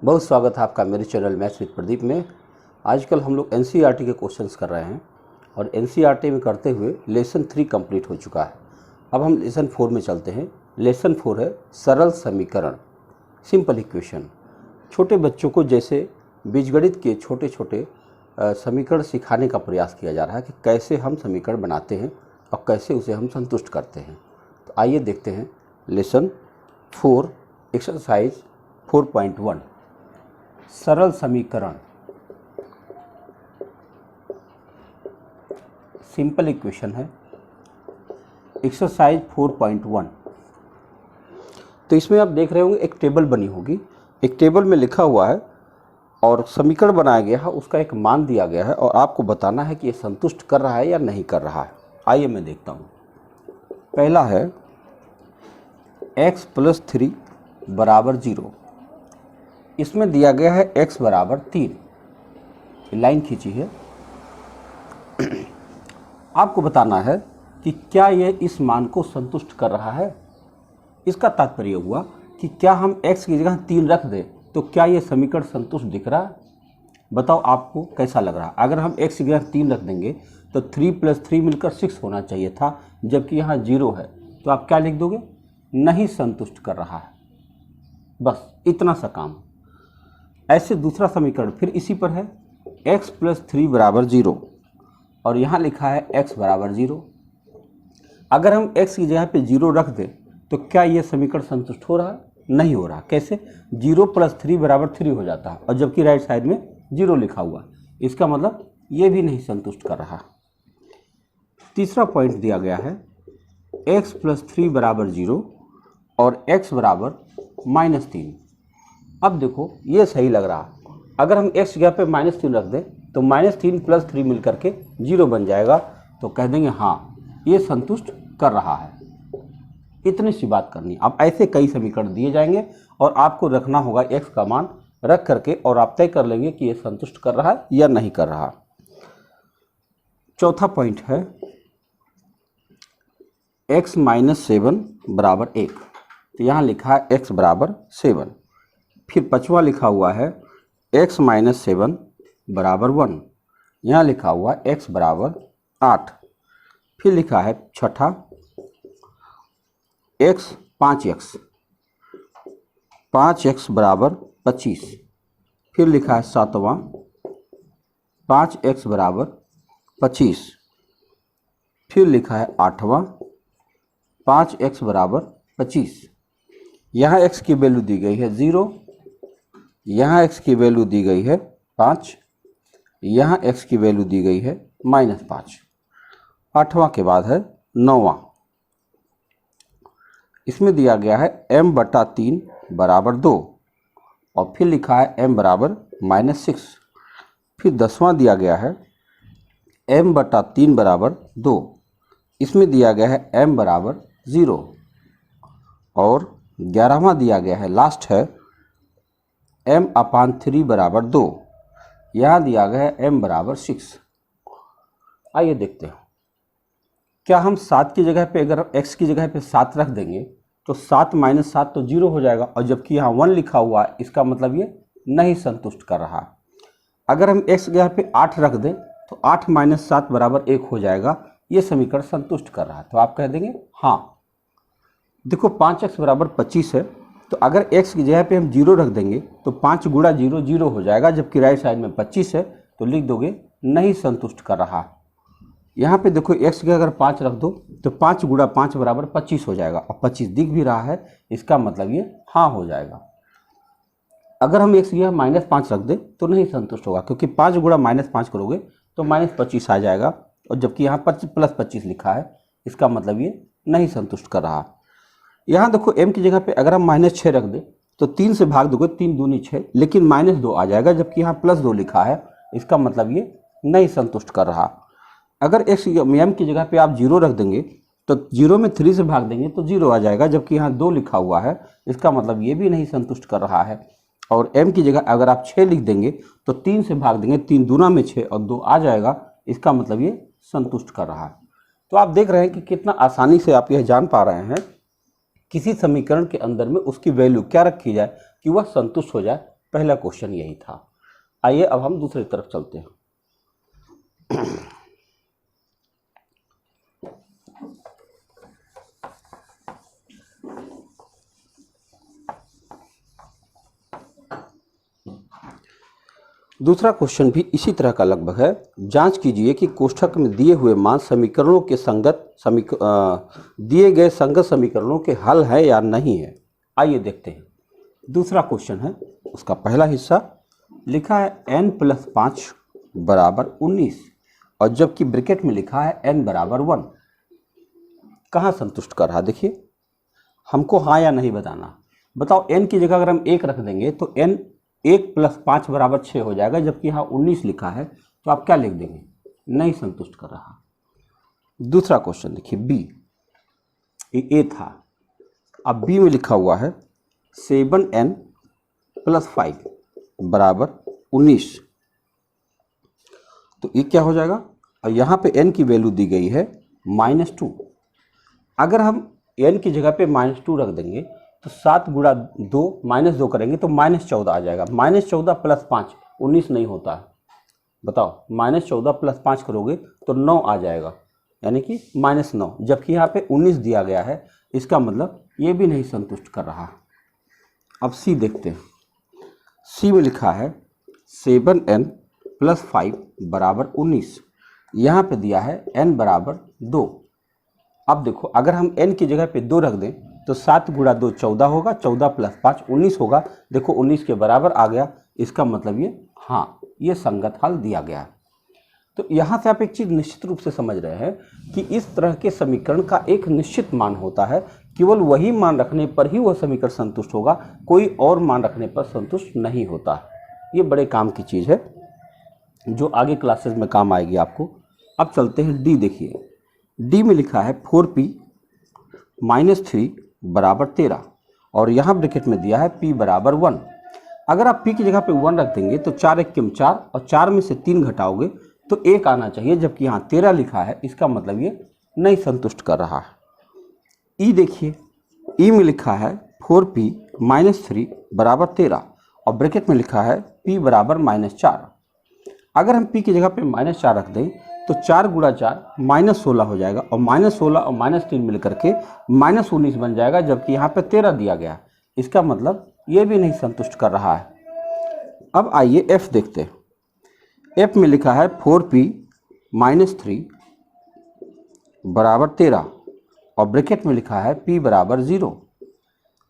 बहुत स्वागत है आपका मेरे चैनल मैथ्स विद प्रदीप में। आजकल हम लोग एनसीईआरटी के क्वेश्चंस कर रहे हैं और एनसीईआरटी में करते हुए लेसन 3 कंप्लीट हो चुका है। अब हम लेसन 4 में चलते हैं। लेसन 4 है सरल समीकरण, सिंपल इक्वेशन। छोटे बच्चों को जैसे बीजगणित के छोटे छोटे समीकरण सिखाने का प्रयास किया जा रहा है कि कैसे हम समीकरण बनाते हैं और कैसे उसे हम संतुष्ट करते हैं। तो आइए देखते हैं लेसन 4 एक्सरसाइज 4.1 सरल समीकरण, सिंपल इक्वेशन है। एक्सरसाइज 4.1। तो इसमें आप देख रहे होंगे एक टेबल बनी होगी। एक टेबल में लिखा हुआ है और समीकरण बनाया गया है, उसका एक मान दिया गया है और आपको बताना है कि ये संतुष्ट कर रहा है या नहीं कर रहा है। आइए मैं देखता हूँ। पहला है x + 3 = 0। इसमें दिया गया है x = 3। लाइन खींची है। आपको बताना है कि क्या यह इस मान को संतुष्ट कर रहा है। इसका तात्पर्य हुआ कि क्या हम x की जगह 3 रख दें तो क्या यह समीकरण संतुष्ट दिख रहा है। बताओ आपको कैसा लग रहा है। अगर हम x की जगह 3 रख देंगे तो 3 + 3 मिलकर 6 होना चाहिए था, जबकि यहाँ 0 है। तो आप क्या लिख दोगे? नहीं संतुष्ट कर रहा है। बस इतना सा काम। ऐसे दूसरा समीकरण फिर इसी पर है x + 3 = 0 और यहाँ लिखा है x = 0। अगर हम x की जगह पे 0 रख दें तो क्या ये समीकरण संतुष्ट हो रहा है? नहीं हो रहा। कैसे? 0 + 3 = 3 हो जाता है और जबकि राइट साइड में 0 लिखा हुआ। इसका मतलब ये भी नहीं संतुष्ट कर रहा। तीसरा पॉइंट दिया गया है x + 3 = 0 और x = -3। अब देखो ये सही लग रहा। अगर हम x की जगह पे -3 रख दें तो -3 + 3 मिलकर के 0 बन जाएगा। तो कह देंगे हाँ ये संतुष्ट कर रहा है। इतनी सी बात करनी। अब ऐसे कई समीकरण दिए जाएंगे और आपको रखना होगा x का मान रख करके और आप तय कर लेंगे कि ये संतुष्ट कर रहा है या नहीं कर रहा। चौथा पॉइंट है x - 7 = 1। तो यहाँ लिखा है x = 7। फिर पांचवा लिखा हुआ है x - 7 = 1। यहाँ लिखा हुआ x = 8। फिर लिखा है छठा x 5x 5x = 25। फिर लिखा है सातवां 5x = 25। फिर लिखा है आठवां 5x = 25। यहाँ x की वैल्यू दी गई है 0, यहाँ x की वैल्यू दी गई है 5, यहाँ x की वैल्यू दी गई है -5। आठवां के बाद है नौवां। इसमें दिया गया है m/3 = 2 और फिर लिखा है m = -6। फिर 10वां दिया गया है m/3 = 2। इसमें दिया गया है m = 0 और 11वां दिया गया है, लास्ट है m/3 = 2। यहाँ दिया गया है m = 6। आइए देखते हैं। क्या हम 7 की जगह पे अगर x की जगह पे 7 रख देंगे तो 7 - 7 तो 0 हो जाएगा और जबकि यहाँ 1 लिखा हुआ है, इसका मतलब ये नहीं संतुष्ट कर रहा। अगर हम x की जगह पे 8 रख दें तो 8 - 7 = 1 हो जाएगा। ये समीकरण संतुष्ट कर रहा है। तो आप कह देंगे हाँ। देखो 5x = 25 है, तो अगर x की जगह पे हम 0 रख देंगे तो 5 × 0 0 हो जाएगा, जबकि राइट साइड में 25 है। तो लिख दोगे नहीं संतुष्ट कर रहा। यहाँ पे देखो x की अगर 5 रख दो तो 5 × 5 = 25 हो जाएगा और 25 दिख भी रहा है। इसका मतलब ये हाँ हो जाएगा। अगर हम x की जगह -5 रख दें तो नहीं संतुष्ट होगा, क्योंकि 5 × -5 करोगे तो -25 आ जाएगा और जबकि यहाँ +25 लिखा है। इसका मतलब ये नहीं संतुष्ट कर रहा। यहाँ देखो m की जगह पे अगर हम -6 रख दें तो 3 से भाग दोगे, 3 दूनी 6, लेकिन -2 आ जाएगा, जबकि यहाँ +2 लिखा है। इसका मतलब ये नहीं संतुष्ट कर रहा। अगर m की जगह पे आप 0 रख देंगे तो 0 में 3 से भाग देंगे तो 0 आ जाएगा, जबकि यहाँ 2 लिखा हुआ है। इसका मतलब ये भी नहीं संतुष्ट कर रहा है। और m की जगह अगर आप 6 लिख देंगे तो 3 से भाग देंगे, 3 दूना में 6 और 2 आ जाएगा। इसका मतलब ये संतुष्ट कर रहा है। तो आप देख रहे हैं कि कितना आसानी से आप यह जान पा रहे हैं किसी समीकरण के अंदर में उसकी वैल्यू क्या रखी जाए कि वह संतुष्ट हो जाए पहला क्वेश्चन यही था। आइए अब हम दूसरी तरफ चलते हैं। दूसरा क्वेश्चन भी इसी तरह का लगभग है। जांच कीजिए कि कोष्ठक में दिए हुए मान समीकरणों के दिए गए संगत समीकरणों के हल है या नहीं है। आइए देखते हैं। दूसरा क्वेश्चन है, उसका पहला हिस्सा लिखा है n + 5 = 19 और जबकि ब्रैकेट में लिखा है n = 1। कहाँ संतुष्ट कर रहा? देखिए, हमको हाँ या नहीं बताना। बताओ, n की जगह अगर हम 1 रख देंगे तो n 1 + 5 = 6 हो जाएगा, जबकि यहाँ 19 लिखा है, तो आप क्या लिख देंगे? नहीं संतुष्ट कर रहा। दूसरा क्वेश्चन देखिए, बी, ये ए था, अब बी में लिखा हुआ है 7n + 5 = 19। तो ये क्या हो जाएगा? और यहाँ पे n की वैल्यू दी गई है -2। अगर हम n की जगह पे -2 रख देंगे तो 7 × 2 -2 करेंगे तो -14 आ जाएगा। -14 + 5 19 नहीं होता है। बताओ, -14 + 5 करोगे तो 9 आ जाएगा, यानी कि -9, जबकि यहाँ पे 19 दिया गया है। इसका मतलब ये भी नहीं संतुष्ट कर रहा। अब सी देखते हैं। सी में लिखा है 7n + 5 = 19। यहाँ पे दिया है n = 2। अब देखो, अगर हम n की जगह पे 2 रख दें तो 7 × 2 14 होगा, 14 + 5 19 होगा। देखो 19 के बराबर आ गया। इसका मतलब ये हाँ, ये संगत हल दिया गया है। तो यहाँ से आप एक चीज़ निश्चित रूप से समझ रहे हैं कि इस तरह के समीकरण का एक निश्चित मान होता है। केवल वही मान रखने पर ही वह समीकरण संतुष्ट होगा, कोई और मान रखने पर संतुष्ट नहीं होता। ये बड़े काम की चीज़ है जो आगे क्लासेस में काम आएगी आपको। अब चलते हैं डी। देखिए, डी में लिखा है 4p - 3 = 13 और यहाँ ब्रैकेट में दिया है p = 1। अगर आप p की जगह पे 1 रख देंगे तो 4 × 1 = 4 और 4 में से 3 घटाओगे तो 1 आना चाहिए, जबकि यहाँ 13 लिखा है। इसका मतलब ये नहीं संतुष्ट कर रहा है। ई देखिए, ई में लिखा है 4p - 3 = 13 और ब्रैकेट में लिखा है p = -4। अगर हम p की जगह पे -4 रख दें तो 4 × 4 -16 हो जाएगा और -16 और -3 मिलकर के -19 बन जाएगा, जबकि यहाँ पे 13 दिया गया। इसका मतलब ये भी नहीं संतुष्ट कर रहा है। अब आइए f देखते हैं। f में लिखा है 4p - 3 = 13 और ब्रैकेट में लिखा है p = 0।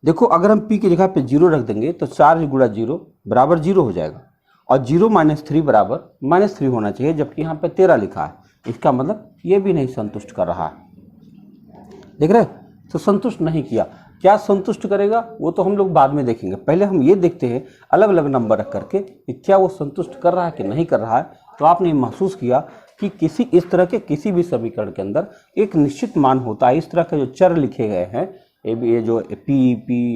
देखो, अगर हम p की जगह पे 0 रख देंगे तो 4 × 0 = 0 हो जाएगा और 0 - 3 = -3 होना चाहिए, जबकि यहाँ पे 13 लिखा है। इसका मतलब ये भी नहीं संतुष्ट कर रहा है। देख रहे? तो संतुष्ट नहीं किया। क्या संतुष्ट करेगा वो तो हम लोग बाद में देखेंगे। पहले हम ये देखते हैं अलग अलग नंबर रख करके कि क्या वो संतुष्ट कर रहा है कि नहीं कर रहा है। तो आपने महसूस किया कि किसी इस तरह के किसी भी समीकरण के अंदर एक निश्चित मान होता है। इस तरह के जो चर लिखे गए हैं, ये जो p,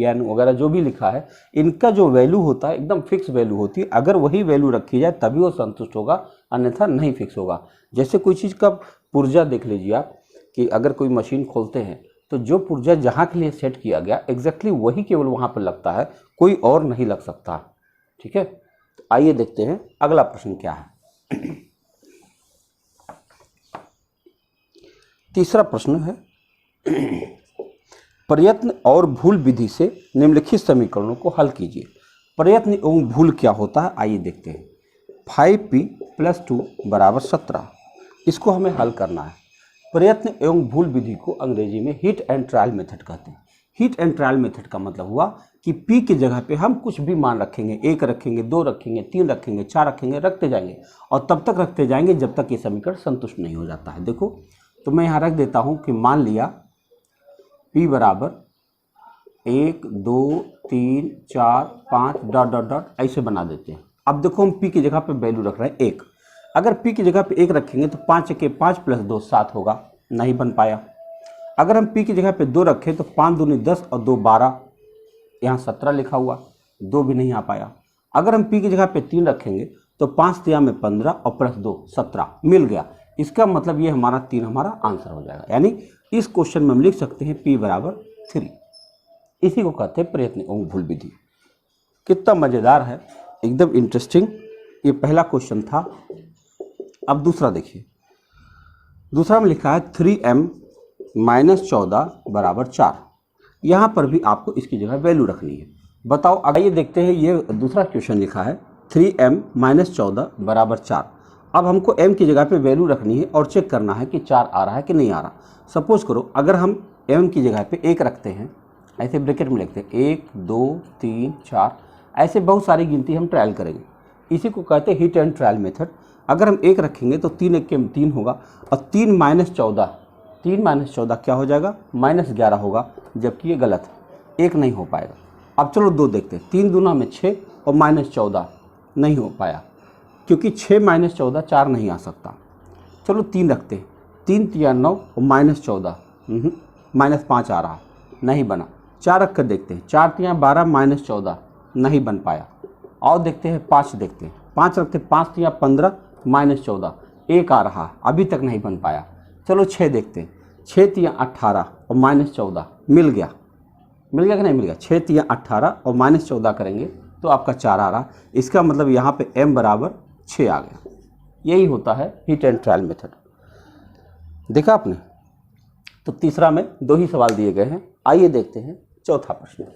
n वगैरह जो भी लिखा है, इनका जो वैल्यू होता है एकदम फिक्स वैल्यू होती है। अगर वही वैल्यू रखी जाए तभी वो संतुष्ट होगा, अन्यथा नहीं फिक्स होगा। जैसे कोई चीज़ का पुर्जा देख लीजिए आप, कि अगर कोई मशीन खोलते हैं तो जो पुर्जा जहाँ के लिए सेट किया गया एग्जैक्टली वही केवल वहाँ पर लगता है, कोई और नहीं लग सकता। ठीक है, तो आइए देखते हैं अगला प्रश्न क्या है। तीसरा प्रश्न है, प्रयत्न और भूल विधि से निम्नलिखित समीकरणों को हल कीजिए। प्रयत्न एवं भूल क्या होता है, आइए देखते हैं। 5p + 2 = 17, इसको हमें हल करना है। प्रयत्न एवं भूल विधि को अंग्रेजी में हिट एंड ट्रायल मेथड कहते हैं। हिट एंड ट्रायल मेथड का मतलब हुआ कि p की जगह पे हम कुछ भी मान रखेंगे, 1 रखेंगे, 2 रखेंगे, 3 रखेंगे, 4 रखेंगे, रखते जाएंगे और तब तक रखते जाएंगे जब तक ये समीकरण संतुष्ट नहीं हो जाता है। देखो, तो मैं यहाँ रख देता हूँ कि मान लिया p = 1 2 3 4 5 ... ऐसे बना देते हैं। अब देखो, हम p की जगह पे वैल्यू रख रहे हैं 1। अगर p की जगह पे 1 रखेंगे तो 5 × 5 + 2 7 होगा, नहीं बन पाया। अगर हम p की जगह पे 2 रखें तो 5 दूनी 10 और 2 12, यहाँ 17 लिखा हुआ, 2 भी नहीं आ पाया। अगर हम p की जगह पे 3 रखेंगे तो 5 3 में 15 और +2 17 मिल गया। इसका मतलब ये हमारा 3 हमारा आंसर हो जाएगा। यानी इस क्वेश्चन में हम लिख सकते हैं p = 3। इसी को कहते हैं प्रयत्न एवं भूल विधि। कितना मज़ेदार है, एकदम इंटरेस्टिंग। ये पहला क्वेश्चन था। अब दूसरा देखिए, दूसरा में लिखा है 3m - 14 बराबर 4। यहाँ पर भी आपको इसकी जगह वैल्यू रखनी है। बताओ, आइए देखते हैं। ये दूसरा क्वेश्चन लिखा है 3m - 14 बराबर 4। अब हमको m की जगह पे वैल्यू रखनी है और चेक करना है कि 4 आ रहा है कि नहीं आ रहा। सपोज करो अगर हम m की जगह पे 1 रखते हैं, ऐसे ब्रैकेट में लिखते हैं 1 2 3 4, ऐसे बहुत सारी गिनती हम ट्रायल करेंगे। इसी को कहते हैं हिट एंड ट्रायल मेथड। अगर हम 1 रखेंगे तो 3 1 के 3 होगा, और 3 - 14 क्या हो जाएगा, -11 होगा, जबकि ये गलत है, 1 नहीं हो पाएगा। अब चलो 2 देखते हैं। 3 दूना में 6 और -14 नहीं हो पाया, क्योंकि 6 - 14 4 नहीं आ सकता। चलो 3 रखते हैं। 3 3 9 और -14 -5 आ रहा, नहीं बना। 4 रख कर देखते हैं। 4 3 12 -14 नहीं बन पाया। और देखते हैं 5 देखते हैं। 5 रखते हैं। 5 3 15 -14 1 आ रहा, अभी तक नहीं बन पाया। चलो 6 देखते हैं। 6 3 18 और -14 मिल गया कि नहीं मिल गया। 6 3 18 और -14 करेंगे तो आपका 4 आ रहा। इसका मतलब यहाँ पे m बराबर 6 आ गया। यही होता है हिट एंड ट्रायल मेथड। देखा आपने। तो तीसरा में 2 ही सवाल दिए गए हैं। आइए देखते हैं चौथा प्रश्न।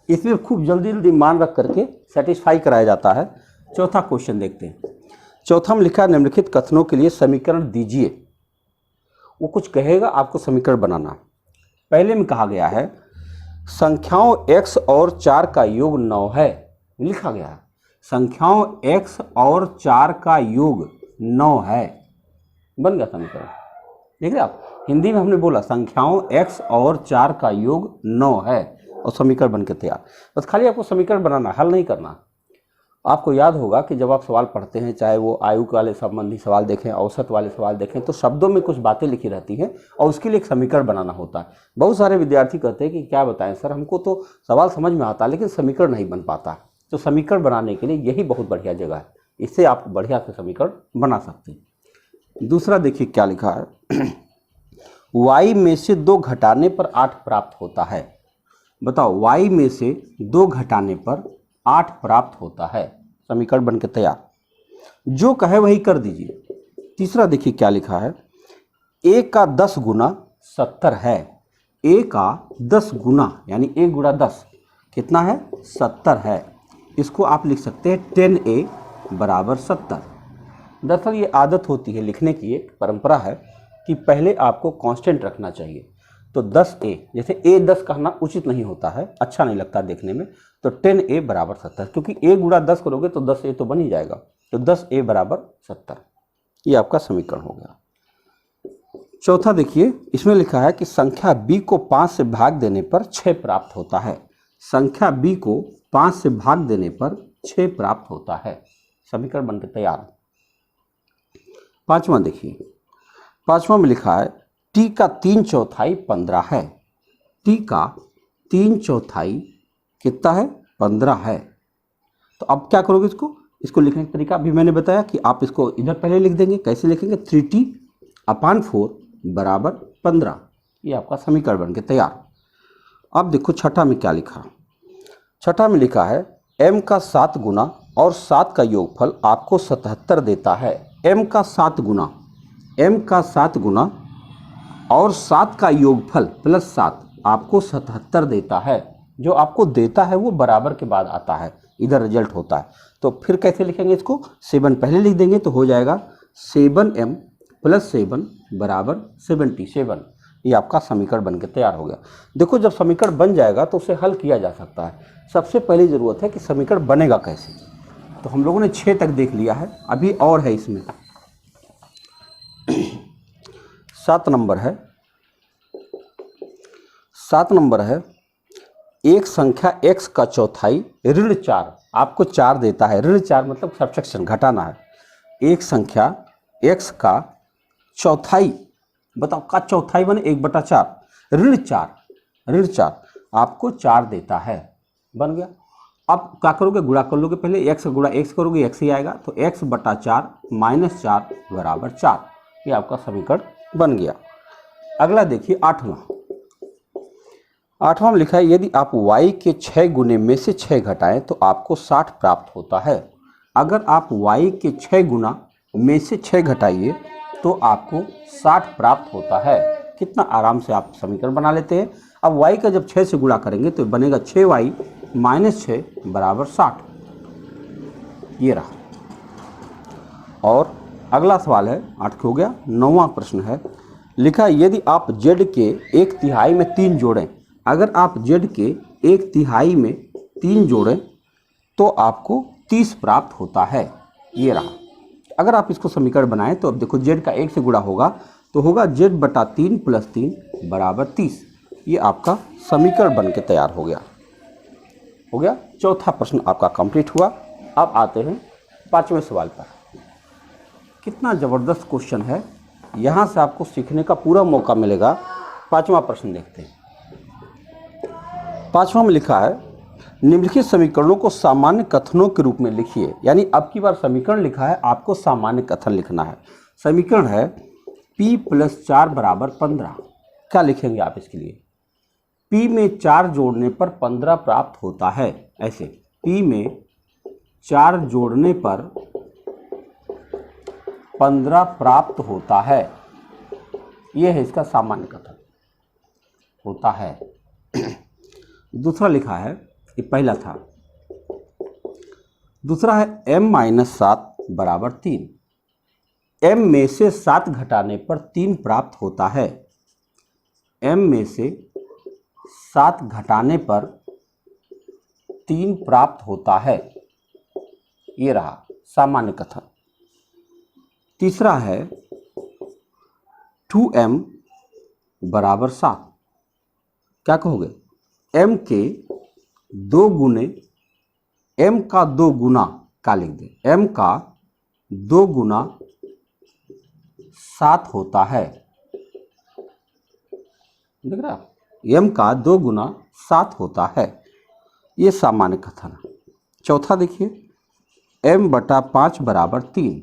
इसमें खूब जल्दी जल्दी मान रख करके सेटिस्फाई कराया जाता है। चौथा क्वेश्चन देखते हैं। चौथा में लिखा है निम्नलिखित कथनों के लिए समीकरण दीजिए। वो कुछ कहेगा, आपको समीकरण बनाना। पहले में कहा गया है संख्याओं x और 4 का योग 9 है, लिखा गया है संख्याओं x और 4 का योग 9 है। बन गया समीकरण। देख रहे आप, हिंदी में हमने बोला संख्याओं x और 4 का योग 9 है, और समीकरण बन के तैयार। बस खाली आपको समीकरण बनाना, हल नहीं करना। आपको याद होगा कि जब आप सवाल पढ़ते हैं, चाहे वो आयु वाले संबंधी सवाल देखें, औसत वाले सवाल देखें, तो शब्दों में कुछ बातें लिखी रहती हैं और उसके लिए एक समीकरण बनाना होता है। बहुत सारे विद्यार्थी कहते हैं कि क्या बताएं सर, हमको तो सवाल समझ में आता है लेकिन समीकरण नहीं बन पाता। तो समीकरण बनाने के लिए यही बहुत बढ़िया जगह है। इससे आप बढ़िया से समीकरण बना सकते हैं। दूसरा देखिए क्या लिखा है y में से 2 घटाने पर 8 प्राप्त होता है। बताओ, y में से 2 घटाने पर 8 प्राप्त होता है। समीकरण बनके तैयार। जो कहे वही कर दीजिए। तीसरा देखिए क्या लिखा है a का 10 गुना 70 है। a का 10 गुना यानी 1 गुणा 10 कितना है, 70 है। इसको आप लिख सकते हैं 10a बराबर 70। दरअसल ये आदत होती है लिखने की, एक परंपरा है कि पहले आपको कांस्टेंट रखना चाहिए। तो 10a, जैसे a 10 कहना उचित नहीं होता है, अच्छा नहीं लगता देखने में। तो 10a बराबर 70, क्योंकि a गुणा 10 करोगे तो 10a तो बन ही जाएगा। तो 10a बराबर 70, ये आपका समीकरण हो गया। चौथा देखिए, इसमें लिखा है कि संख्या b को 5 से भाग देने पर 6 प्राप्त होता है। संख्या b को 5 से भाग देने पर 6 प्राप्त होता है। समीकरण बनकर तैयार। पांचवा देखिए, पांचवा में लिखा है t का 3/4 15 है। t का 3/4 कितना है, 15 है। तो अब क्या करोगे, इसको लिखने का तरीका अभी मैंने बताया कि आप इसको इधर पहले लिख देंगे। कैसे लिखेंगे, 3t/4 बराबर 15। ये आपका समीकरण बन के तैयार। अब देखो छठा में क्या लिखा। छठा में लिखा है m का 7 गुना और 7 का योगफल आपको 77 देता है। m का 7 गुना और 7 का योगफल प्लस 7 आपको 77 देता है। जो आपको देता है वो बराबर के बाद आता है, इधर रिजल्ट होता है। तो फिर कैसे लिखेंगे इसको, 7 पहले लिख देंगे तो हो जाएगा 7m + 7 बराबर 77। ये आपका समीकरण बनकर तैयार हो गया। देखो, जब समीकरण बन जाएगा तो उसे हल किया जा सकता है। सबसे पहली ज़रूरत है कि समीकरण बनेगा कैसे। तो हम लोगों ने 6 तक देख लिया है, अभी और है इसमें। 7 नंबर है। 7 नंबर है एक संख्या x का चौथाई ऋण 4 आपको 4 देता है। ऋण 4 मतलब सब्ट्रैक्शन, घटाना है। एक संख्या x का चौथाई, बताओ का चौथाई बने 1/4, ऋण 4 आपको 4 देता है। बन गया। अब क्या करोगे, गुणा कर लोगे। पहले x गुणा x करोगे, x ही आएगा। तो x/4 - 4 बराबर 4। ये आपका समीकरण बन गया। अगला देखिए 8वां। 8वां में लिखा है यदि आप y के 6 गुने में से 6 घटाएं तो आपको 60 प्राप्त होता है। अगर आप y के 6 गुना में से 6 घटाइए तो आपको 60 प्राप्त होता है। कितना आराम से आप समीकरण बना लेते हैं। अब y का जब 6 से गुणा करेंगे तो बनेगा 6y माइनस 6 बराबर 60। ये रहा। और अगला सवाल है 8 हो गया। 9वां प्रश्न है, लिखा यदि आप z के 1/3 में 3 जोड़ें, अगर आप z के 1/3 में 3 जोड़ें तो आपको 30 प्राप्त होता है। ये रहा। अगर आप इसको समीकरण बनाएं तो अब देखो z का 1 से गुणा होगा तो होगा z/3 + 3 बराबर 30। ये आपका समीकरण बन के तैयार हो गया। चौथा प्रश्न आपका कंप्लीट हुआ। अब आते हैं 5वें सवाल पर। कितना ज़बरदस्त क्वेश्चन है, यहाँ से आपको सीखने का पूरा मौका मिलेगा। 5वां प्रश्न देखते हैं। 5वां में लिखा है निम्नलिखित समीकरणों को सामान्य कथनों के रूप में लिखिए। यानी अब की बार समीकरण लिखा है, आपको सामान्य कथन लिखना है। समीकरण है p + 4 बराबर 15। क्या लिखेंगे आप इसके लिए? p में 4 जोड़ने पर 15 प्राप्त होता है। ऐसे p में 4 जोड़ने पर 15 प्राप्त होता है। यह है इसका सामान्य कथन होता है। दूसरा लिखा है, ये पहला था। दूसरा है m-7 बराबर 3। m में से 7 घटाने पर 3 प्राप्त होता है। m में से 7 घटाने पर 3 प्राप्त होता है। ये रहा सामान्य कथन। तीसरा है 2m बराबर 7। क्या कहोगे? m के 2 गुने, m का 2 गुना क्या लिख दे? m का 2 गुना 7 होता है। देख रहा? m का 2 गुना 7 होता है। ये सामान्य कथन है। चौथा देखिए m/5 बराबर 3।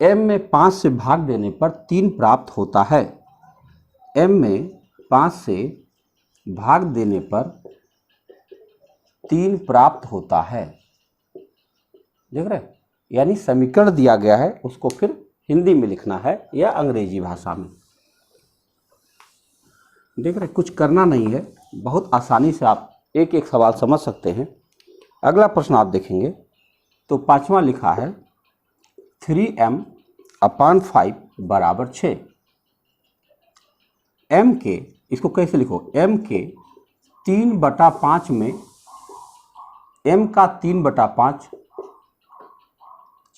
m में 5 से भाग देने पर 3 प्राप्त होता है। m में 5 से भाग देने पर 3 प्राप्त होता है। देख रहे? यानी समीकरण दिया गया है, उसको फिर हिंदी में लिखना है या अंग्रेजी भाषा में। देख रहे? कुछ करना नहीं है, बहुत आसानी से आप एक एक सवाल समझ सकते हैं। अगला प्रश्न आप देखेंगे तो 5वां लिखा है 3m/5 बराबर 6। m के, इसको कैसे लिखो? m के 3/5 में m का 3/5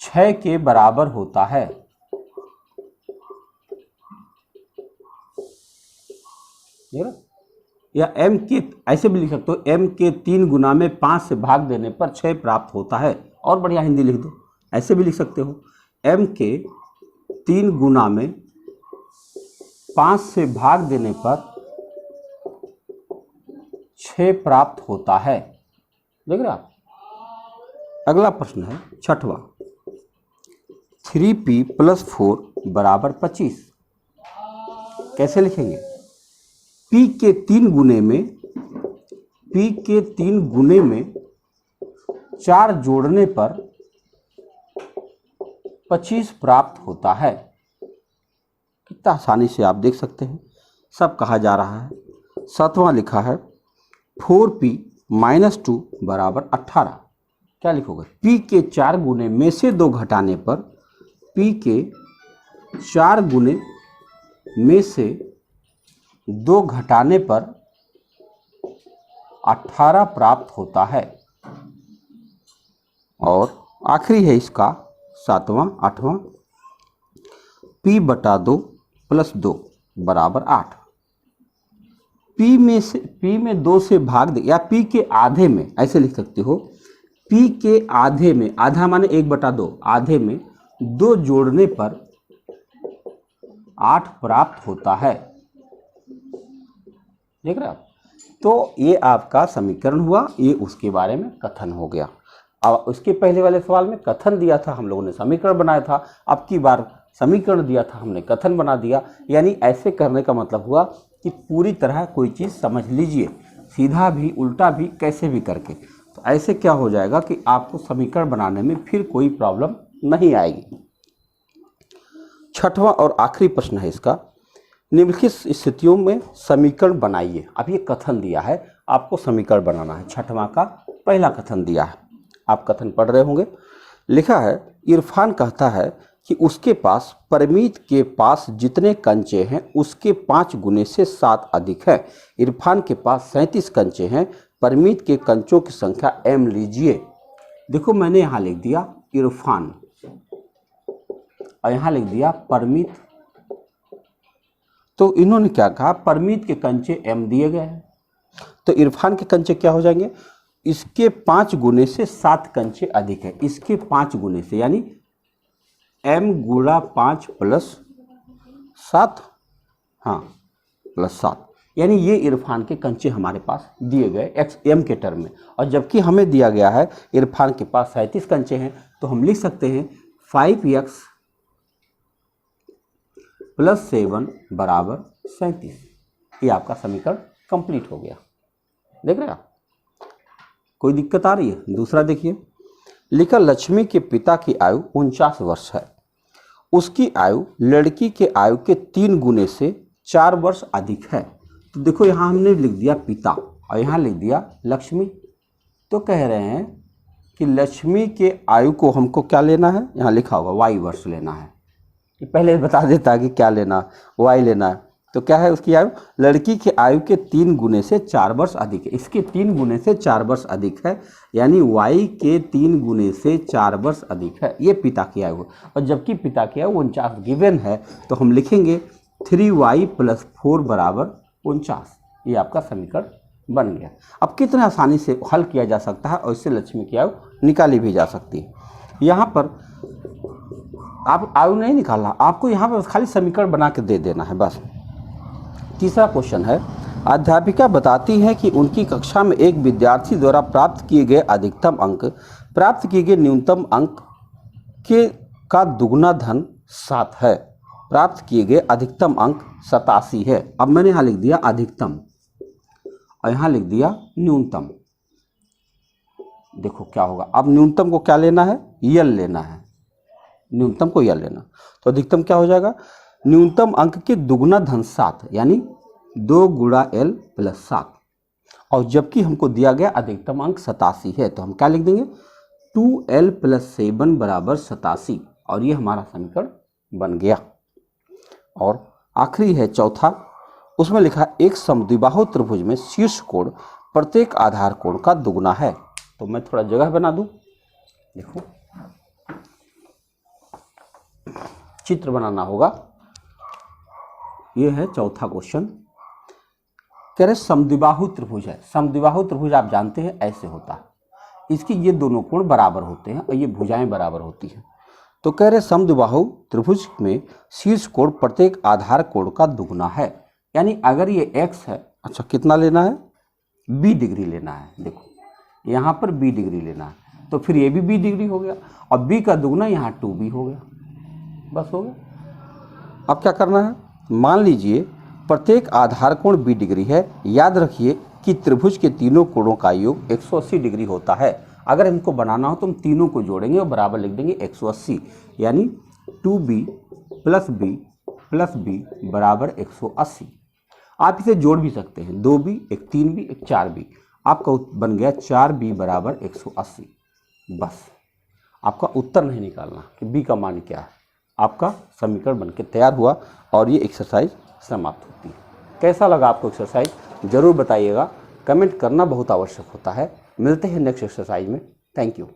6 के बराबर होता है। या m के, ऐसे भी लिख सकते हो, m के 3 गुना में 5 से भाग देने पर 6 प्राप्त होता है। और बढ़िया हिंदी लिख दो, ऐसे भी लिख सकते हो, m के 3 गुना में 5 से भाग देने पर 6 प्राप्त होता है। देख रहे आप? अगला प्रश्न है 6वां 3p + 4 बराबर 25। कैसे लिखेंगे? p के 3 गुने में 4 जोड़ने पर 25 प्राप्त होता है। कितना आसानी से आप देख सकते हैं, सब कहा जा रहा है। 7वां लिखा है 4p - 2 बराबर 18। क्या लिखोगे? p के 4 गुने में से 2 घटाने पर, p के 4 गुने में से 2 घटाने पर 18 प्राप्त होता है। और आखिरी है इसका 7वां 8वां p/2 + 2 बराबर 8। p में 2 से भाग दे, या p के आधे में, ऐसे लिख सकते हो, p के आधे में, आधा माने 1/2, आधे में 2 जोड़ने पर 8 प्राप्त होता है। देख रहे आप? तो ये आपका समीकरण हुआ, ये उसके बारे में कथन हो गया। अब उसके पहले वाले सवाल में कथन दिया था, हम लोगों ने समीकरण बनाया था। अब की बार समीकरण दिया था, हमने कथन बना दिया। यानी ऐसे करने का मतलब हुआ कि पूरी तरह कोई चीज़ समझ लीजिए, सीधा भी उल्टा भी कैसे भी करके। तो ऐसे क्या हो जाएगा कि आपको समीकरण बनाने में फिर कोई प्रॉब्लम नहीं आएगी। छठवां और आखिरी प्रश्न है इसका, निम्नलिखित स्थितियों में समीकरण बनाइए। अब ये कथन दिया है, आपको समीकरण बनाना है। छठवां का पहला कथन दिया है, आप कथन पढ़ रहे होंगे। लिखा है, इरफान कहता है कि उसके पास परमीत के पास जितने कंचे हैं उसके 5 गुने से 7 अधिक है। इरफान के पास 37 कंचे हैं, परमीत के कंचों की संख्या m लीजिए। देखो मैंने यहाँ लिख दिया इरफान और यहाँ लिख दिया परमीत। तो इन्होंने क्या कहा, परमीत के कंचे m दिए गए हैं, तो इरफान के कंचे क्या हो जाएंगे, इसके 5 गुने से 7 कंचे अधिक है। इसके 5 गुने से यानी m गुणा 5 प्लस 7, हाँ प्लस 7, यानी ये इरफान के कंचे हमारे पास दिए गए एक्स m के टर्म में। और जबकि हमें दिया गया है इरफान के पास 37 कंचे हैं, तो हम लिख सकते हैं 5x प्लस 7 बराबर 37। ये आपका समीकरण कंप्लीट हो गया। देख रहे हैं आप, कोई दिक्कत आ रही है? दूसरा देखिए, लिखा लक्ष्मी के पिता की आयु 49 वर्ष है, उसकी आयु लड़की के आयु के 3 गुने से 4 वर्ष अधिक है। तो देखो यहाँ हमने लिख दिया पिता और यहाँ लिख दिया लक्ष्मी। तो कह रहे हैं कि लक्ष्मी के आयु को हमको क्या लेना है, यहाँ लिखा होगा y वर्ष लेना है। पहले बता देता है कि क्या लेना, y लेना है। तो क्या है उसकी आयु, लड़की की आयु के 3 गुने से 4 वर्ष अधिक है। इसके 3 गुने से 4 वर्ष अधिक है, यानी y के 3 गुने से 4 वर्ष अधिक है। ये पिता की आयु है। और जबकि पिता की आयु 49 गिवन है, तो हम लिखेंगे 3y प्लस 4 बराबर 49। ये आपका समीकरण बन गया। अब कितने आसानी से हल किया जा सकता है और इससे लक्ष्मी की आयु निकाली भी जा सकती है। यहाँ पर आप आयु नहीं निकालना, आपको यहाँ पर खाली समीकरण बना के दे देना है बस। तीसरा क्वेश्चन है, अध्यापिका बताती है कि उनकी कक्षा में एक विद्यार्थी द्वारा प्राप्त किए गए अधिकतम अंक प्राप्त किए गए न्यूनतम अंक के का दुगना धन 7 है। प्राप्त किए गए अधिकतम अंक 87 है। अब मैंने यहाँ लिख दिया अधिकतम और यहाँ लिख दिया न्यूनतम। देखो क्या होगा, अब न्यूनतम को क्या लेना है, यल लेना है, न्यूनतम को यल लेना। तो अधिकतम क्या हो जाएगा, न्यूनतम अंक के दुगना धन 7, यानी 2 गुणा l प्लस 7। और जबकि हमको दिया गया अधिकतम अंक 87 है, तो हम क्या लिख देंगे 2l प्लस 7 बराबर 87। और ये हमारा समीकरण बन गया। और आखिरी है चौथा, उसमें लिखा एक समद्विबाहु त्रिभुज में शीर्ष कोण प्रत्येक आधार कोण का दुगना है। तो मैं थोड़ा जगह बना दूं, देखो चित्र बनाना होगा। ये है चौथा क्वेश्चन, कह रहे समद्विबाहु त्रिभुज है। समद्विबाहु त्रिभुज आप जानते हैं ऐसे होता है, इसकी ये दोनों कोण बराबर होते हैं और ये भुजाएं बराबर होती हैं। तो कह रहे समद्विबाहु त्रिभुज में शीर्ष कोण प्रत्येक आधार कोण का दुगना है। यानी अगर ये x है, अच्छा कितना लेना है, b डिग्री लेना है। देखो यहाँ पर b डिग्री लेना है, तो फिर ये भी b डिग्री हो गया और b का दुगना यहाँ 2b हो गया, बस हो गया। अब क्या करना है, मान लीजिए प्रत्येक आधार कोण b डिग्री है। याद रखिए कि त्रिभुज के तीनों कोणों का योग 180 डिग्री होता है। अगर इनको बनाना हो तो हम तीनों को जोड़ेंगे और बराबर लिख देंगे 180, यानी 2b प्लस b बराबर 180। आप इसे जोड़ भी सकते हैं, 2b एक 3b एक 4b, आपका बन गया 4b बराबर 180। बस आपका उत्तर नहीं निकालना कि b का मान क्या है, आपका समीकरण बनके तैयार हुआ और ये एक्सरसाइज समाप्त होती है। कैसा लगा आपको एक्सरसाइज ज़रूर बताइएगा, कमेंट करना बहुत आवश्यक होता है। मिलते हैं नेक्स्ट एक्सरसाइज में। Thank you.